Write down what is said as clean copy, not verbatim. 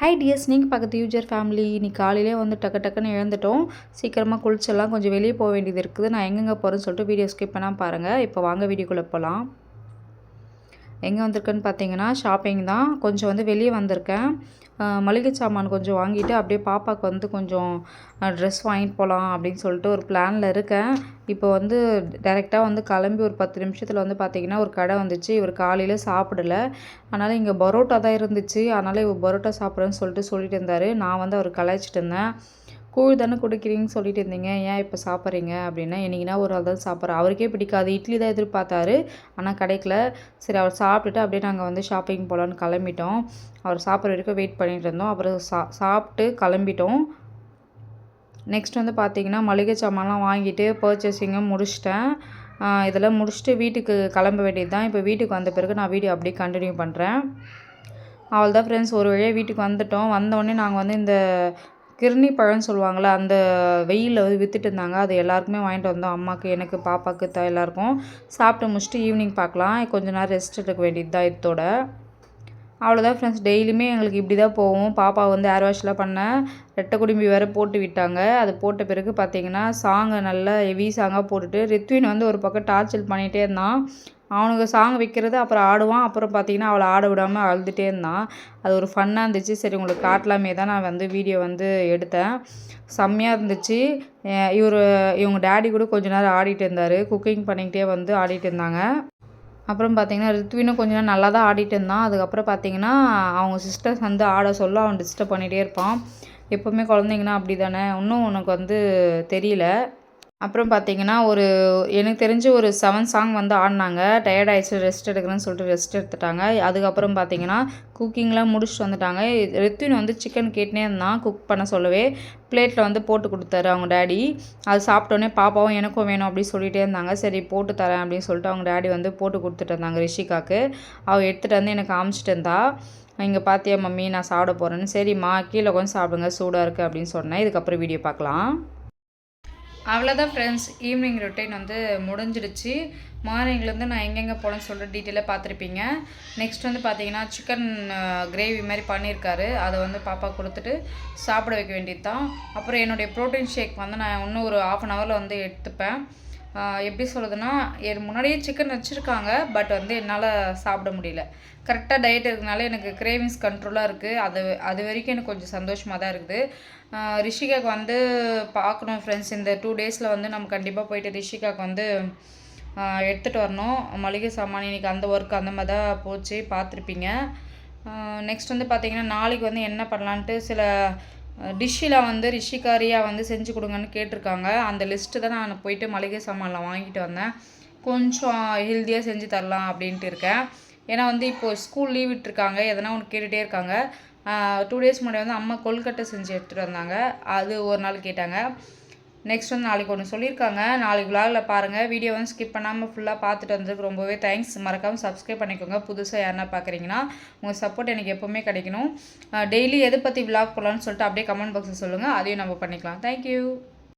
Hi tears, நீங்கள் பக்கத்து user family. இன்னைக்கு காலையிலே வந்து டக்குன்னு எழுந்துட்டோம். சீக்கிரமாக குளிச்செல்லாம் கொஞ்சம் வெளியே போக வேண்டியது இருக்குது. நான் எங்கெங்கே போகிறேன்னு சொல்லிட்டு வீடியோ ஸ்கிப் பண்ணால் பாருங்கள். இப்போ வாங்க வீடியோக்குள்ளே போகலாம். எங்கே வந்திருக்கேன்னு பார்த்தீங்கன்னா ஷாப்பிங் தான். கொஞ்சம் வந்து வெளியே வந்திருக்கேன். மளிகை சாமான் கொஞ்சம் வாங்கிட்டு அப்படியே பாப்பாவுக்கு வந்து கொஞ்சம் ட்ரெஸ் வாங்கிட்டு போகலாம் அப்படின்னு சொல்லிட்டு ஒரு பிளானில் இருக்கேன். இப்போ வந்து டைரெக்டாக வந்து கிளம்பி ஒரு 10 நிமிஷத்தில் வந்து பார்த்திங்கன்னா ஒரு கடை வந்துச்சு. இவர் காலையில் சாப்பிடல, அதனால் இங்கே பரோட்டா தான் இருந்துச்சு. அதனால் இவர் பரோட்டா சாப்பிட்றேன்னு சொல்லிட்டு இருந்தார். நான் வந்து அவர் கலாய்ச்சிட்டு இருந்தேன். கூழ் தானே குடிக்கிறீங்கன்னு சொல்லிட்டு இருந்தீங்க, ஏன் இப்போ சாப்பிட்றீங்க அப்படின்னா, என்றைக்குனா ஒரு ஆள் தான் சாப்பிட்றேன். அவருக்கே பிடிக்காது, இட்லி தான் எதிர்பார்த்தாரு, ஆனால் கிடைக்கல. சரி அவர் சாப்பிட்டுட்டு அப்படியே நாங்கள் வந்து ஷாப்பிங் போகலான்னு கிளம்பிட்டோம். அவர் சாப்பிட்ற வரைக்கும் வெயிட் பண்ணிகிட்டு இருந்தோம். அப்புறம் சாப்பிட்டு கிளம்பிட்டோம். நெக்ஸ்ட் வந்து பார்த்திங்கன்னா மளிகை சாமான்லாம் வாங்கிட்டு பர்ச்சேசிங்கும் முடிச்சிட்டேன். இதெல்லாம் முடிச்சுட்டு வீட்டுக்கு கிளம்ப வேண்டியது தான். இப்போ வீட்டுக்கு வந்த பிறகு நான் வீடியோ அப்படியே கண்டினியூ பண்ணுறேன். அவள் தான் ஃப்ரெண்ட்ஸ், ஒரு வழியாக வீட்டுக்கு வந்துட்டோம். வந்தோடனே நாங்கள் வந்து இந்த கிருணி பழம்னு சொல்லுவாங்கள்ல, அந்த வெயிலில் வந்து விற்றுட்டு இருந்தாங்க. அது எல்லாருக்குமே வாங்கிட்டு வந்தோம். அம்மாவுக்கு, எனக்கு, பாப்பாவுக்கு எல்லாருக்கும். சாப்பிட்டு முடிச்சுட்டு ஈவினிங் பார்க்கலாம். கொஞ்சம் நேரம் ரெஸ்ட் எடுக்க வேண்டியது தான் இதோட. அவ்வளோதான் ஃப்ரெண்ட்ஸ், டெய்லியுமே எங்களுக்கு இப்படி தான் போகும். பாப்பா வந்து ஏர் வாஷ்லாம் பண்ணேன். ரெட்டை குடும்பி வேறு போட்டு விட்டாங்க. அது போட்ட பிறகு பார்த்திங்கன்னா சாங்கை நல்லா ஹெவி சாங்காக போட்டுட்டு ரித்வின் வந்து ஒரு பக்கம் டார்ச்சல் பண்ணிகிட்டே இருந்தான். அவனுக்கு சாங் வைக்கிறது, அப்புறம் ஆடுவான். அப்புறம் பார்த்திங்கன்னா அவளை ஆட விடாமல் அழுதுகிட்டே இருந்தான். அது ஒரு ஃபன்னாக இருந்துச்சு. சரி உங்களுக்கு காட்டலாமே தான் நான் வந்து வீடியோ வந்து எடுத்தேன். செம்மையாக இருந்துச்சு. இவங்க டேடி கூட கொஞ்ச நேரம் ஆடிட்டு இருந்தார். குக்கிங் பண்ணிக்கிட்டே வந்து ஆடிட்டு இருந்தாங்க. அப்புறம் பார்த்திங்கன்னா ரித்வினும் கொஞ்ச நேரம் நல்லா தான் ஆடிட்டு இருந்தான். அதுக்கப்புறம் பார்த்திங்கன்னா அவங்க சிஸ்டர்ஸ் வந்து ஆட சொல்ல அவன் டிஸ்டர்ப் பண்ணிகிட்டே இருப்பான். எப்போவுமே குழந்தைங்கன்னா அப்படி தானே, இன்னும் உனக்கு வந்து தெரியல. அப்புறம் பார்த்திங்கன்னா எனக்கு தெரிஞ்சு ஒரு 7 சாங் வந்து ஆடினாங்க. டயர்ட் ஆகிடுச்சு, ரெஸ்ட் எடுக்கிறேன்னு சொல்லிட்டு ரெஸ்ட் எடுத்துட்டாங்க. அதுக்கப்புறம் பார்த்திங்கன்னா குக்கிங்லாம் முடிச்சுட்டு வந்துட்டாங்க. ரித்வின் வந்து சிக்கன் கேட்டுனே இருந்தான். குக் பண்ண சொல்லவே பிளேட்டில் வந்து போட்டு கொடுத்தாரு அவங்க டேடி. அது சாப்பிட்டோன்னே பாப்பாவும் எனக்கும் வேணும் அப்படின்னு சொல்லிகிட்டே இருந்தாங்க. சரி போட்டு தரேன் அப்படின்னு சொல்லிட்டு அவங்க டேடி வந்து போட்டு கொடுத்துட்டு இருந்தாங்க ரிஷிகாவுக்கு. அவள் எடுத்துகிட்டு வந்து எனக்கு காமிச்சிட்டு இருந்தா. இங்கே பார்த்தியா மம்மி நான் சாப்பிட போகிறேன்னு. சரிம்மா கீழே கொஞ்சம் சாப்பிடுங்க, சூடாக இருக்குது அப்படின்னு சொன்னேன். இதுக்கப்புறம் வீடியோ பார்க்கலாம். அவ்வளோதான் ஃப்ரெண்ட்ஸ், ஈவினிங் ரொட்டீன் வந்து முடிஞ்சிடுச்சு. மார்னிங்லேருந்து நான் எங்கெங்கே போனேன்னு சொல்லிட்டு டீட்டெயிலாக பார்த்துருப்பீங்க. நெக்ஸ்ட் வந்து பார்த்திங்கன்னா சிக்கன் கிரேவி மாதிரி பண்ணியிருக்காரு. அதை வந்து பாப்பா கொடுத்துட்டு சாப்பிட வைக்க வேண்டியது தான். அப்புறம் என்னுடைய ப்ரோட்டீன் ஷேக் வந்து நான் இன்னும் ஒரு 1/2 ஹவரில் வந்து எடுத்துப்பேன். எப்படி சொல்கிறதுனா, முன்னாடியே சிக்கன் வச்சுருக்காங்க, பட் வந்து என்னால் சாப்பிட முடியல. கரெக்டாக டயட் இருக்கிறதுனால எனக்கு கிரேவிங்ஸ் கண்ட்ரோலாக இருக்குது. அது வரைக்கும் எனக்கு கொஞ்சம் சந்தோஷமாக தான் இருக்குது. ரிஷிகாவுக்கு வந்து பார்க்கணும் ஃப்ரெண்ட்ஸ். இந்த 2 டேஸில் வந்து நம்ம கண்டிப்பாக போயிட்டு ரிஷிகாவுக்கு வந்து எடுத்துகிட்டு வரணும் மளிகை சாமான். இன்றைக்கி அந்த ஒர்க் அந்த மாதிரி தான் போச்சு, பார்த்துருப்பீங்க. நெக்ஸ்ட் வந்து பார்த்திங்கன்னா நாளைக்கு வந்து என்ன பண்ணலான்ட்டு சில டிஷ்ஷெலாம் வந்து ரிஷிகாரியாக வந்து செஞ்சு கொடுங்கன்னு கேட்டிருக்காங்க. அந்த லிஸ்ட்டு தான் நான் போயிட்டு மளிகை சாமான்லாம் வாங்கிட்டு வந்தேன். கொஞ்சம் ஹெல்த்தியாக செஞ்சு தரலாம் அப்படின்ட்டு இருக்கேன். ஏன்னா வந்து இப்போது ஸ்கூல் லீவ் விட்டுருக்காங்க, எதனா ஒன்று கேட்டுகிட்டே இருக்காங்க. 2 டேஸ் முன்னாடி வந்து அம்மா கொல்கட்டை செஞ்சு எடுத்துகிட்டு வந்தாங்க. அது ஒரு நாள் கேட்டாங்க. நெக்ஸ்ட் வந்து நாளைக்கு ஒன்று சொல்லியிருக்காங்க. நாளைக்கு விலாகில் பாருங்கள். வீடியோ வந்து ஸ்கிப் பண்ணாமல் ஃபுல்லாக பார்த்துட்டு வந்ததுக்கு ரொம்பவே தேங்க்ஸ். மறக்காமல் சப்ஸ்கிரைப் பண்ணிக்கோங்க. புதுசாக யாருன்னா பார்க்குறீங்கன்னா உங்கள் சப்போர்ட் எனக்கு எப்போவுமே கிடைக்கணும். டெய்லி எதை பற்றி விலாக் போடலான்னு சொல்லிட்டு அப்படியே கமெண்ட் பாக்ஸில் சொல்லுங்கள், அதையும் நம்ம பண்ணிக்கலாம். தேங்க்யூ.